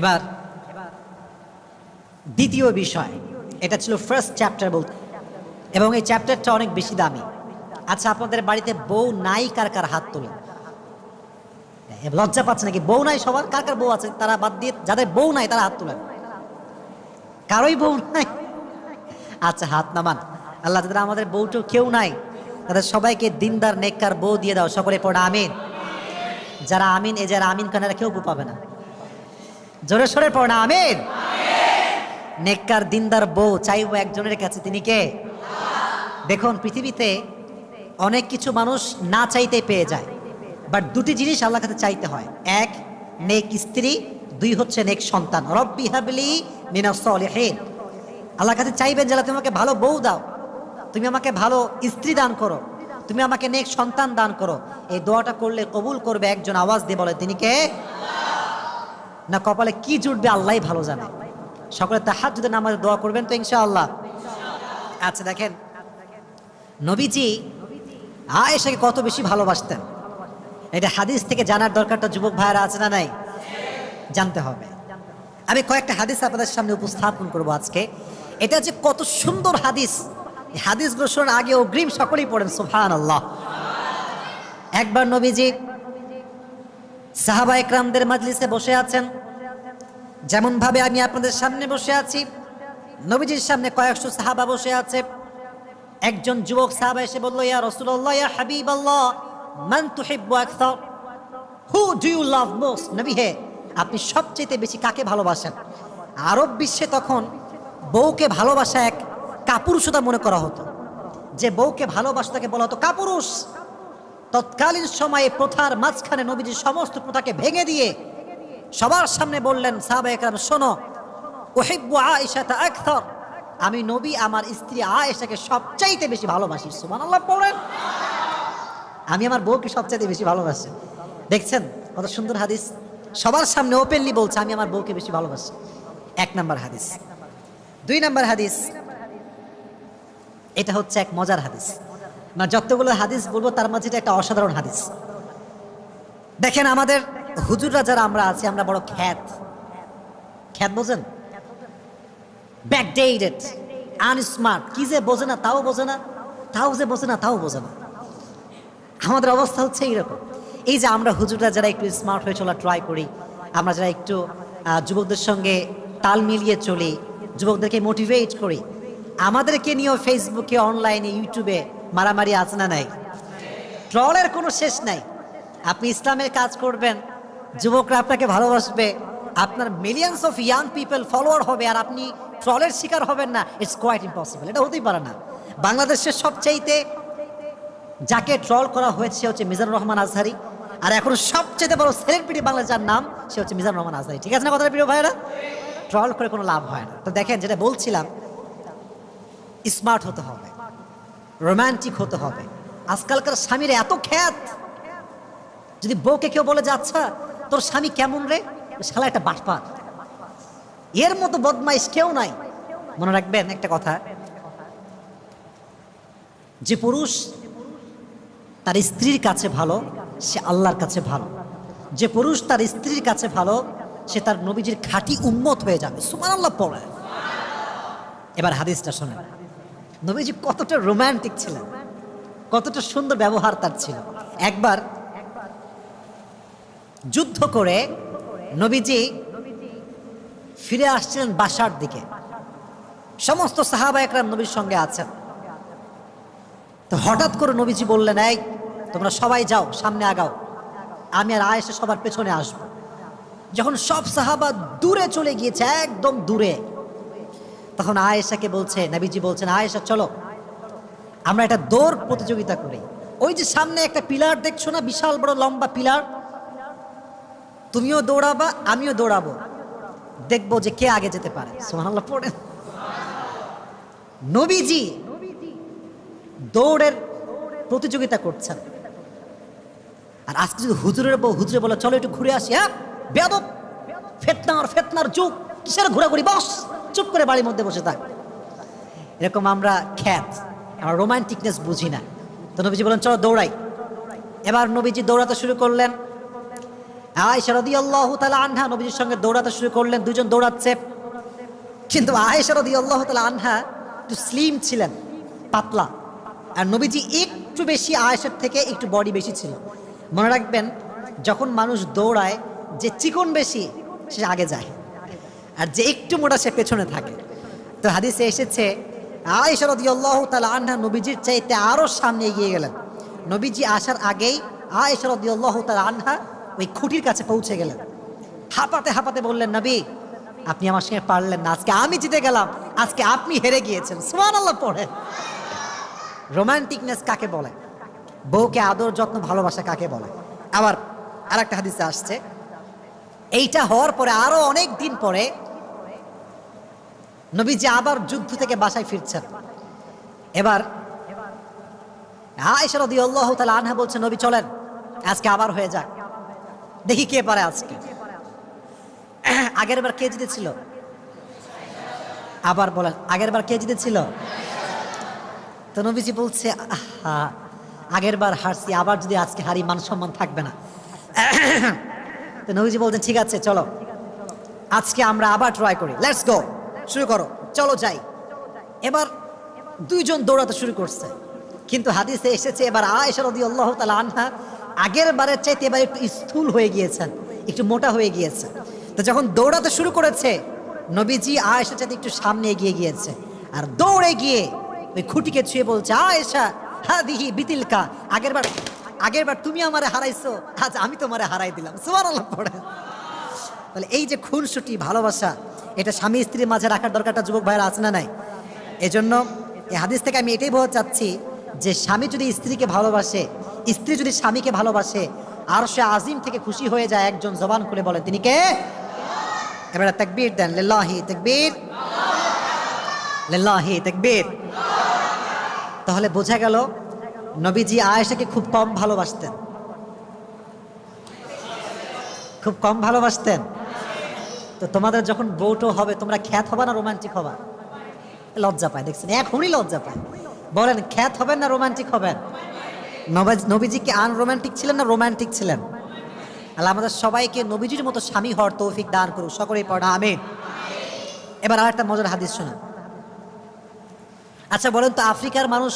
এবার দ্বিতীয় বিষয়, এটা ছিল ফার্স্ট চ্যাপ্টার বলতে, এবং এই চ্যাপ্টারটা অনেক বেশি দামি। আচ্ছা, আপনাদের বাড়িতে বউ নাই কার কার হাত তোলেন? লজ্জা পাচ্ছে নাকি? বউ নাই সবার? কার কার বউ আছে তারা বাদ দিয়ে, যাদের বউ নাই তারা হাত তোলেন। কারোই বউ নাই? আচ্ছা, হাত নামান। আল্লাহ, যাদের আমাদের বউটো কেউ নাই তাদের সবাইকে দিনদার নেককার বউ দিয়ে দাও। সকলে পড়া আমিন। যারা আমিন, এ যারা আমিন কানারা কেউ বউ পাবে না। জোরে সোরে পড়া আমিন। নেককার দিনদার বউ চাইবো একজনের কাছে, তিনি কে? দেখুন, পৃথিবীতে অনেক কিছু মানুষ না চাইতে পেয়ে যায়, বাট দুটি জিনিস আল্লাহর কাছে চাইতে হয়। এক, নেক স্ত্রী। দুই হচ্ছে নেক সন্তান। রব্বি হাবলি মিনাস সলিহিন। আল্লাহর কাছে চাইবেন যে আল্লাহ, তুমি আমাকে ভালো বউ দাও, তুমি আমাকে ভালো স্ত্রী দান করো, তুমি আমাকে নেক সন্তান দান করো। এই দোয়াটা করলে কবুল করবে একজন। আওয়াজ দিয়ে বলে তিনি কে? না কপালে কি জুটবে আল্লাহই ভালো জানে। সকলে তাহাজ্জুদের নামাজে দোয়া করবেন তো ইনশাআল্লাহ। আচ্ছা, দেখেন নবীজি আয়েশাকে কত বেশি ভালোবাসতেন, এটা হাদিস থেকে জানার দরকারটা যুবক ভাইরা আছে না নাই? জানতে হবে। আমি কয়েকটা হাদিস আপনাদের সামনে উপস্থাপন করব আজকে। এটা যে কত সুন্দর হাদিস, এই হাদিসগুলো শোনার আগে অগ্রিম সকলেই পড়েন সুবহানাল্লাহ। একবার নবীজি সাহাবা একরামদের মাজলিসে বসে আছেন, যেমন ভাবে আমি আপনাদের সামনে বসে আছি। নবীজির সামনে কয়েকশো সাহাবা বসে আছে। একজন যুবক সাহাবা এসে বলল, ইয়া রাসূলুল্লাহ, ইয়া হাবিবাল্লাহ, মান তুহিব্বু আকসার? Who do you love most? নবী হে, আপনি সবচেয়ে বেশি কাকে ভালোবাসেন? আরব বিশ্বে তখন বউকে ভালোবাসা এক কাপুরুষতা মনে করা হতো। যে বউকে ভালোবাসা তাকে বলা হতো কাপুরুষ। তৎকালীন সময়ে প্রথার মাঝখানে নবীজি সমস্ত প্রথাকে ভেঙে দিয়ে সবার সামনে বললেন, সাহাবায়ে কেরাম শোনো, উহিব্বু আয়েশাতা আকসার, আমি নবী আমার স্ত্রী আয়েশাকে সবচাইতে বেশি ভালোবাসি। সুবহানাল্লাহ পড়েন। আমি আমার বউকে সবচাইতে বেশি ভালোবাসি। দেখছেন কত সুন্দর হাদিস, সবার সামনে ওপেনলি বলছে আমি আমার বউকে বেশি ভালোবাসি। এক নাম্বার হাদিস। দুই নাম্বার হাদিস, এটা হচ্ছে এক মজার হাদিস। না, যতগুলো হাদিস বলবো তার মাঝে এটা একটা অসাধারণ হাদিস। দেখেন আমাদের হুজুররা যারা আমরা আছি, আমরা বড় খ্যাত। খ্যাত বোঝেন? ব্যাকডেটেড, আনস্মার্ট, কি যে বোঝে না তাও বোঝে না, তাও যে বোঝে না তাও বোঝে না। আমাদের অবস্থা হচ্ছে এইরকম। এই যে আমরা হুজুররা যারা একটু স্মার্ট হয়ে চলা ট্রাই করি, আমরা যারা একটু যুবকদের সঙ্গে তাল মিলিয়ে চলি, যুবকদেরকে মোটিভেট করি, আমাদেরকে নিয়েও ফেসবুকে, অনলাইনে, ইউটিউবে মারামারি আছে না নাই? ট্রলের কোনো শেষ নাই। আপনি ইসলামের কাজ করবেন, যুবকরা আপনাকে ভালোবাসবে, আপনার millions of young people follower হবে, আর আপনি ট্রলের শিকার হবেন না। It's quite impossible. এটা হতেই পারে না। বাংলাদেশের সবচাইতে যাকে ট্রল করা হয়েছে হচ্ছে মিজানুর রহমান আজহারি, আর এখন সবচেয়ে বড় সেলিব্রিটি বাংলাদেশ যার নাম, সে হচ্ছে মিজানুর রহমান আজহারি। ঠিক আছে না কথাটা প্রিয় ভাইরা? ট্রল করে কোনো লাভ হয় না। তো দেখেন, যেটা বলছিলাম, স্মার্ট হতে হবে, রোমান্টিক হতে হবে। আজকালকার স্বামীর এত খ্যাত, যদি বউকে কেউ বলে যে আচ্ছা তোর স্বামী কেমন রে, শালা একটা বাটপার, এর মতো বদমাইশ কেউ নাই। মনে রাখবেন একটা কথা, যে পুরুষ তার স্ত্রীর কাছে ভালো সে আল্লাহর কাছে ভালো। যে পুরুষ তার স্ত্রীর কাছে ভালো সে তার নবীজির খাঁটি উম্মত হয়ে যাবে। সুবহানাল্লাহ পড়ে। এবার হাদিসটা শোনেন, নবীজি কতটা রোমান্টিক ছিলেন, কতটা সুন্দর ব্যবহার তার ছিল। একবার যুদ্ধ করে নবীজি ফিরে আসছিলেন বাসার দিকে, সমস্ত সাহাবা একরাম নবীর সঙ্গে আছেন। তো হঠাৎ করে নবীজি বললেন, এই তোমরা সবাই যাও, সামনে আগাও, আমি আর আয়েশা সবার পেছনে আসব। যখন সব সাহাবা দূরে চলে গিয়েছে, একদম দূরে, তখন আয়েশাকে বলছে, নবীজি বলছেন, আয়েশা চলো আমরা একটা দৌড় প্রতিযোগিতা করি। ওই যে সামনে একটা পিলার দেখছো না, বিশাল বড় লম্বা পিলার, তুমিও দৌড়াবা আমিও দৌড়াবো, দেখবো যে কে আগে যেতে পারে। সুবহানাল্লাহ পড়েন। নবীজি দৌড়ের প্রতিযোগিতা করছেন, আর আজকে যদি হুজুরে বলে চলো একটু ঘুরে আসি, হ্যাঁ বেয়াদব, ফেতনার যুগ, কিসের ঘোরাঘুরি, বস চুপ করে বাড়ির মধ্যে বসে থাক। এরকম আমরা খ্যাত, আমরা রোমান্টিকনেস বুঝি না। তো নবীজি বলেন চলো দৌড়াই। এবার নবীজি দৌড়াতে শুরু করলেন। আয়েশা রাদিয়াল্লাহু তাআলা আনহা নবীজির সঙ্গে দৌড়াতে শুরু করলেন, দুজন দৌড়াচ্ছে। কিন্তু আয়েশা রাদিয়াল্লাহু তাআলা আনহা একটু স্লিম ছিলেন, পাতলা, আর নবীজি একটু বেশি আয়েশার থেকে একটু বডি বেশি ছিল। মনে রাখবেন, যখন মানুষ দৌড়ায় যে চিকন বেশি সে আগে যায়, আর যে একটু মোটা সে পেছনে থাকে। তো হাদিসে এসেছে আয়েশা রাদিয়াল্লাহু তাআলা আনহা নবীজির চাইতে আরো সামনে এগিয়ে গেলেন। নবীজি আসার আগেই আয়েশা রাদিয়াল্লাহু তাআলা আনহা ওই খুঁটির কাছে পৌঁছে গেলেন। হাঁপাতে হাঁপাতে বললেন, নবী আপনি আমার সঙ্গে পারলেন না, আজকে আমি জিতে গেলাম, আজকে আপনি হেরে গিয়েছেন। সুবহানাল্লাহ পড়ে। রোমান্টিকনেস কাকে বলে? বউকে আদর যত্ন ভালোবাসা কাকে বলে? আবার আরেকটা হাদিসে আসছে, এইটা হওয়ার পরে আরো অনেক দিন পরে নবীজি আবার যুদ্ধ থেকে বাসায় ফিরছেন। এবার আয়েশা রাদিয়াল্লাহু তাআলা আনহা বলছেন, নবী চলেন আজকে আবার হয়ে যাক, দেখি কে পারে আজকে। আগের বার কে জিতেছিল? আবার বলেন, আগের বার কে জিতেছিল? তো নবীজি বলছে, আহা আগের বার হারছি, আবার যদি আজকে হারি মান সম্মান থাকবে না। তো নবীজি বলছেন, ঠিক আছে চলো আজকে আমরা আবার ট্রাই করি, লেটস গো, শুরু করো, চলো যাই। এবার দুইজন দৌড়াতে শুরু করছে, কিন্তু হাদিসে এসেছে এবার আয়েশা রাদিয়াল্লাহু তাআলা আনহা আগের বারের চাইতে এবার একটু স্থূল হয়ে গিয়েছেন, একটু মোটা হয়ে গিয়েছে। তো যখন দৌড়াতে শুরু করেছে নবীজি আয়েশার চাইতে একটু সামনে এগিয়ে গিয়েছে, আর দৌড়ে গিয়ে ওই খুঁটিকে ছুঁয়ে বলছে, আয়েশা হাদিহি বিতিলকা, আগেরবার তুমি আমারে হারাইছো, আজ আমি তোমারে হারাই দিলাম। সুবহানাল্লাহ পড়ে। তাহলে এই যে খুনসুটি ভালোবাসা, এটা স্বামী স্ত্রীর মাঝে রাখার দরকারটা যুবক ভাইয়েরা আছে না নাই? এজন্য এই হাদিস থেকে আমি এটাই বোঝাতে চাচ্ছি যে স্বামী যদি স্ত্রীকে ভালোবাসে, স্ত্রী যদি স্বামীকে ভালোবাসে, আরশে আজিম থেকে খুশি হয়ে যায় একজন, জবান খুলে বলেন তিনি কে? এবারে তাকবীর দেন, লিল্লাহি তাকবীর, লিল্লাহি তাকবীর। তাহলে বোঝা গেল নবীজি আয়েশাকে খুব কম ভালোবাসতেন, খুব কম ভালোবাসতেন। তো তোমাদের যখন বউটো হবে তোমরা খ্যাত হবা না রোমান্টিক হবা? লজ্জা পায়, দেখছেন এখনই লজ্জা পায়। বলেন খ্যাত হবেন না রোমান্টিক হবেন? নবীজি কি আনরোমান্টিক ছিলেন না রোমান্টিক ছিলেন? আল্লাহ আমাদের সবাইকে নবীজির মতো স্বামী হওয়ার তৌফিক দান করুক, সকলেই পড়া আমিন। এবার আরেকটা মজার হাদিস শোনা। আচ্ছা বলেন তো, আফ্রিকার মানুষ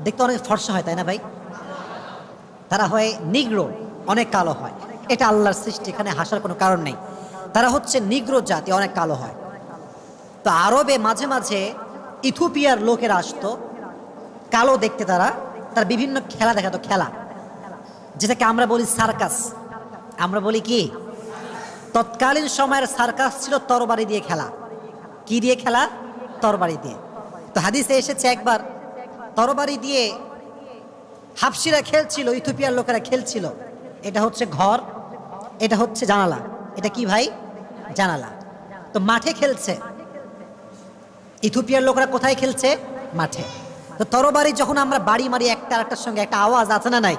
দেখতে অনেক ফর্সা হয় তাই না ভাই? তারা হয় নিগ্রো, অনেক কালো হয়, এটা আল্লাহর সৃষ্টি, এখানে হাসার কোনো কারণ নেই। তারা হচ্ছে নিগ্রো জাতি, অনেক কালো হয়। তো আরবে মাঝে মাঝে ইথিওপিয়ার লোকেরা আসতো, কালো দেখতে, তারা বিভিন্ন খেলা দেখাতো, খেলা যেটাকে আমরা বলি সার্কাস। আমরা বলি কি? তৎকালীন সময়ের সার্কাস ছিল তরবারি দিয়ে খেলা। কি দিয়ে খেলা? তরবারি দিয়ে। তো হাদিসে এসেছে একবার তরবারি দিয়ে হাবশিরা খেলছিল, ইথিওপিয়ার লোকেরা খেলছিল। এটা হচ্ছে ঘর, এটা হচ্ছে জানালা। এটা কি ভাই? জানালা। তো মাঠে খেলছে, ইথিওপিয়ার লোকেরা কোথায় খেলছে? মাঠে। তো তরবারি যখন আমরা বাড়ি মারি একটা আরেকটার সঙ্গে, একটা আওয়াজ আছে না নাই?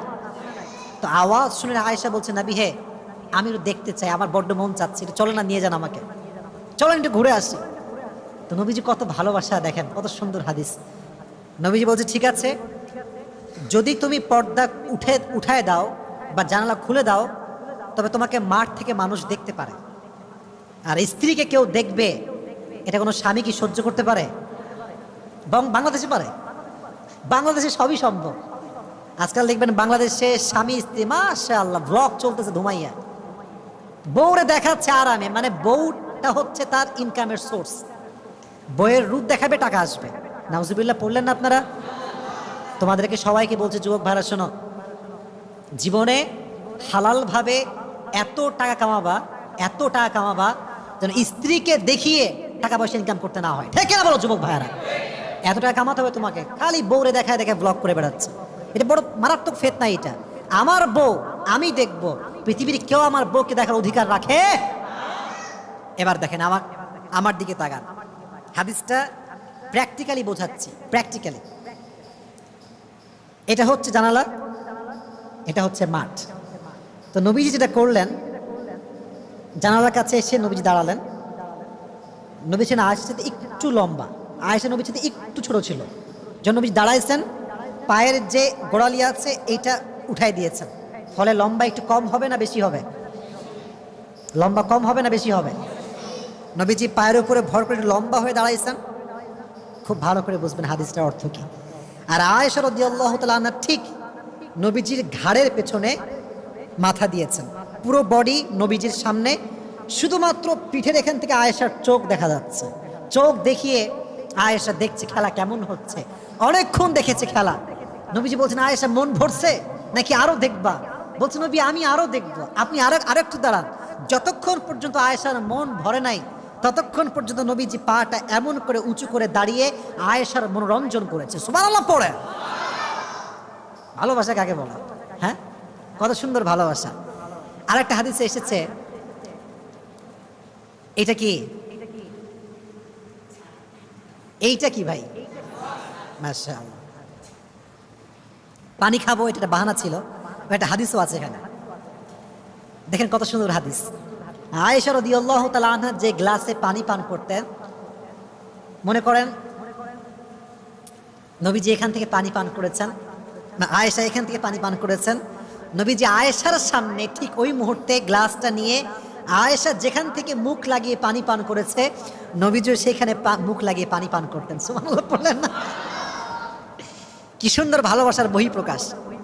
তো আওয়াজ শুনে আয়েশা বলছে, নবী হে আমি একটু দেখতে চাই, আমার বড্ড মন চাচ্ছে, চলো না নিয়ে যান আমাকে, চলো একটু ঘুরে আসি। তো নবীজি কত ভালোবাসা, দেখেন কত সুন্দর হাদিস। নবীজি বলছে, ঠিক আছে, যদি তুমি পর্দা উঠায় দাও বা জানালা খুলে দাও, তবে তোমাকে মাঠ থেকে মানুষ দেখতে পারে। আর স্ত্রীকে কেউ দেখবে, এটা কোনো স্বামী কি সহ্য করতে পারে? বাংলাদেশে পারে? বাংলাদেশে সবই সম্ভব। আজকাল দেখবেন বাংলাদেশে স্বামী স্ত্রী মাশাআল্লাহ ব্লগ চলতেছে ধুমাইয়া, বউরে দেখাচ্ছে আরামে, মানে বউটা হচ্ছে তার ইনকামের সোর্স। বউয়ের রূপ দেখাবে, টাকা আসবে। নাউজুবিল্লাহ পড়লেন না আপনারা? তোমাদেরকে সবাইকে বলছে, যুবক ভাইরা শোনো, জীবনে হালালভাবে এত টাকা কামাবা যেন স্ত্রীকে দেখিয়ে টাকা পয়সা ইনকাম করতে না হয়। ঠিক না বলো যুবক ভাইয়ারা? এত টাকা কামাতে হবে তোমাকে, খালি বউরে দেখায় ব্লগ করে বেড়াচ্ছে। এটা বড় মারাত্মক ফিতনা। এটা আমার বউ, আমি দেখব, পৃথিবীর কেউ আমার বউকে দেখার অধিকার রাখে? এবার দেখেন আমার দিকে তাকান, হাদিসটা প্র্যাকটিক্যালি বোঝাচ্ছি, প্র্যাকটিক্যালি। এটা হচ্ছে জানালা, এটা হচ্ছে মাঠ। তো নবীজি যেটা করলেন, জানালার কাছে এসে নবীজি দাঁড়ালেন। নবী ছিলেন আয়েশার সাথে একটু লম্বা, আয়েশা নবীর সাথে একটু ছোট ছিল। যখন নবী দাঁড়াইছেন, পায়ের যে গোড়ালি আছে এইটা উঠাই দিয়েছেন, ফলে লম্বা একটু কম হবে না বেশি হবে? লম্বা কম হবে না বেশি হবে? নবীজি পায়ের উপরে ভর করে লম্বা হয়ে দাঁড়াইছেন। খুব ভালো করে বুঝবেন হাদিসটার অর্থ কি। আর আয়েশা রাদিয়াল্লাহু তাআলা আনহা ঠিক নবীজির ঘাড়ের পেছনে মাথা দিয়েছেন, পুরো বডি নবীজির সামনে, শুধুমাত্র পিঠের এখান থেকে আয়েশার চোখ দেখা যাচ্ছে। চোখ দেখিয়ে আয়েশা দেখছে খেলা কেমন হচ্ছে, অনেকক্ষণ দেখেছে খেলা। নবীজি বলছেন, আয়েশা মন ভরছে নাকি আরো দেখবা? বলছে, নবী আমি আরো দেখবো, আপনি আরেকটু দাঁড়ান। যতক্ষণ পর্যন্ত আয়েশার মন ভরে নাই ততক্ষণ পর্যন্ত নবীজি পাটা এমন করে উঁচু করে দাঁড়িয়ে আয়েশার মনোরঞ্জন করেছে। সুবহানাল্লাহ পড়ে। ভালোবাসা কাকে বলা? হ্যাঁ, কত সুন্দর ভালোবাসা। আরেকটা হাদিসে এসেছে, এটা কি, এইটা কি ভাই? মাশাআল্লাহ। পানি খাবো এটা একটা বাহানা ছিল, একটা হাদিসও আছে এখানে। দেখেন কত সুন্দর হাদিস। আয়েশা রাদিয়াল্লাহু তাআলা আনহা যে গ্লাসে পানি পান করতেন, মনে করেন নবীজি এখান থেকে পানি পান করেছেন, না আয়েশা এখান থেকে পানি পান করেছেন। নবীজি আয়েশার সামনে ঠিক ওই মুহূর্তে গ্লাসটা নিয়ে আয়েশা যেখান থেকে মুখ লাগিয়ে পানি পান করেছে, নবীজিও সেখানে মুখ লাগিয়ে পানি পান করতেন। সুবহানাল্লাহ বললেন না? কি সুন্দর ভালোবাসার বহিঃপ্রকাশ।